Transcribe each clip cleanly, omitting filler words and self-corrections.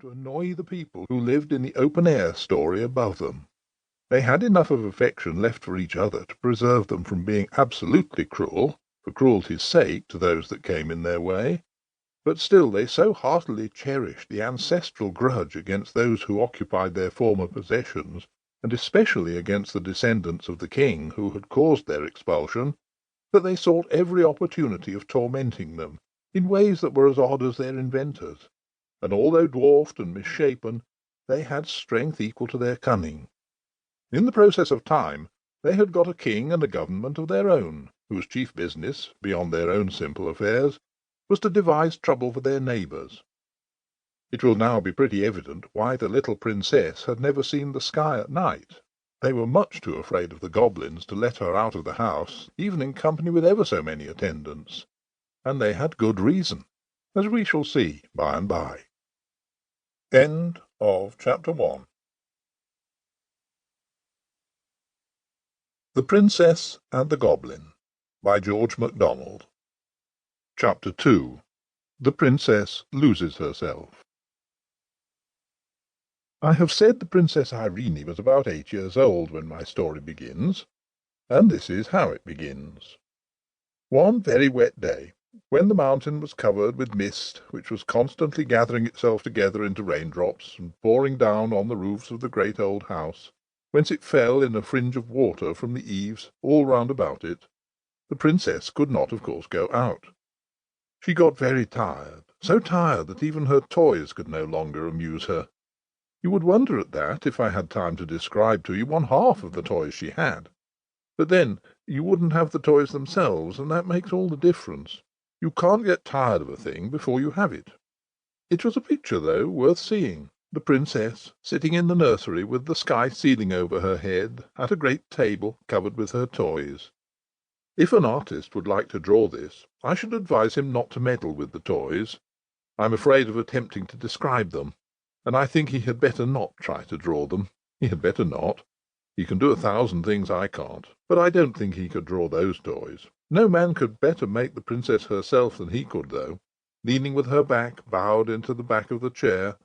to annoy the people who lived in the open-air story above them. They had enough of affection left for each other to preserve them from being absolutely cruel, for cruelty's sake, to those that came in their way, but still they so heartily cherished the ancestral grudge against those who occupied their former possessions, and especially against the descendants of the king who had caused their expulsion, that they sought every opportunity of tormenting them, in ways that were as odd as their inventors, and although dwarfed and misshapen, they had strength equal to their cunning. In the process of time they had got a king and a government of their own, whose chief business, beyond their own simple affairs, was to devise trouble for their neighbours. It will now be pretty evident why the little princess had never seen the sky at night. They were much too afraid of the goblins to let her out of the house, even in company with ever so many attendants, and they had good reason, as we shall see by and by. End of Chapter 1. The Princess and the Goblin, by George MacDonald. Chapter 2. The Princess loses herself. I have said the Princess Irene was about 8 years old when my story begins, and this is how it begins. One very wet day, when the mountain was covered with mist, which was constantly gathering itself together into raindrops and pouring down on the roofs of the great old house, whence it fell in a fringe of water from the eaves all round about it, the Princess could not, of course, go out. She got very tired, so tired that even her toys could no longer amuse her. You would wonder at that, if I had time to describe to you one half of the toys she had. But then you wouldn't have the toys themselves, and that makes all the difference. You can't get tired of a thing before you have it. It was a picture, though, worth seeing. The Princess, sitting in the nursery with the sky ceiling over her head, at a great table covered with her toys. If an artist would like to draw this, I should advise him not to meddle with the toys. I'm afraid of attempting to describe them, and I think he had better not try to draw them. He had better not. He can do 1,000 things I can't, but I don't think he could draw those toys. No man could better make the Princess herself than he could, though, leaning with her back bowed into the back of the chair,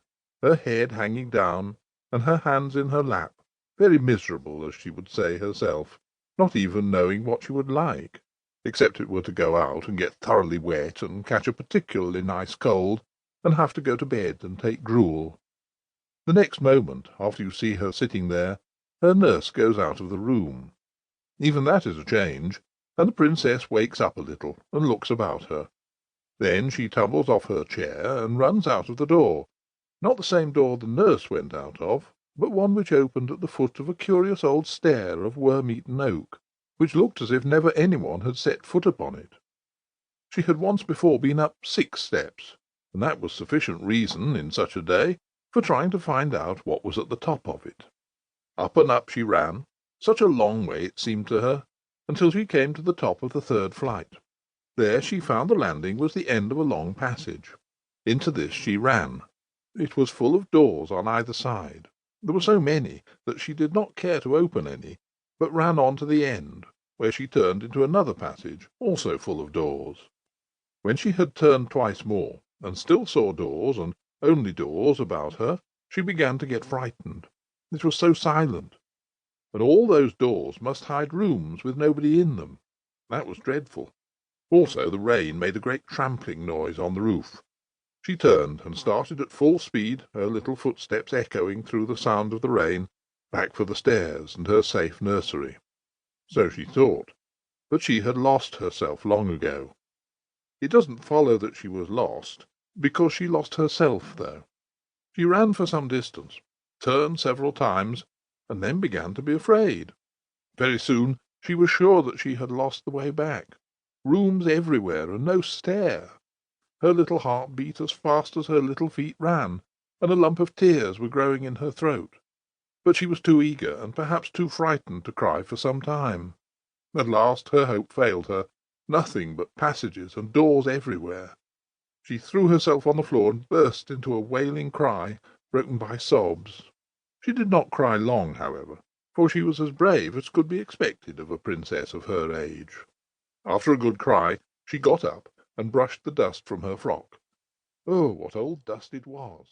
her head hanging down, and her hands in her lap, very miserable, as she would say herself, not even knowing what she would like, except it were to go out and get thoroughly wet and catch a particularly nice cold, and have to go to bed and take gruel. The next moment, after you see her sitting there, her nurse goes out of the room. Even that is a change, and the Princess wakes up a little and looks about her. Then she tumbles off her chair and runs out of the door, not the same door the nurse went out of, but one which opened at the foot of a curious old stair of worm-eaten oak, which looked as if never anyone had set foot upon it. She had once before been up 6 steps, and that was sufficient reason, in such a day, for trying to find out what was at the top of it. Up and up she ran, such a long way it seemed to her, until she came to the top of the 3rd flight. There she found the landing was the end of a long passage. Into this she ran. It was full of doors on either side. There were so many that she did not care to open any, but ran on to the end, where she turned into another passage, also full of doors. When she had turned twice more, and still saw doors, and only doors, about her, she began to get frightened. It was so silent, and all those doors must hide rooms with nobody in them. That was dreadful. Also the rain made a great trampling noise on the roof. She turned and started at full speed, her little footsteps echoing through the sound of the rain, back for the stairs and her safe nursery. So she thought, but she had lost herself long ago. It doesn't follow that she was lost, because she lost herself, though. She ran for some distance, turned several times, and then began to be afraid. Very soon she was sure that she had lost the way back. Rooms everywhere, and no stair. Her little heart beat as fast as her little feet ran, and a lump of tears were growing in her throat. But she was too eager, and perhaps too frightened, to cry for some time. At last her hope failed her. Nothing but passages and doors everywhere. She threw herself on the floor and burst into a wailing cry, broken by sobs. She did not cry long, however, for she was as brave as could be expected of a princess of her age. After a good cry, she got up and brushed the dust from her frock. Oh, what old dust it was!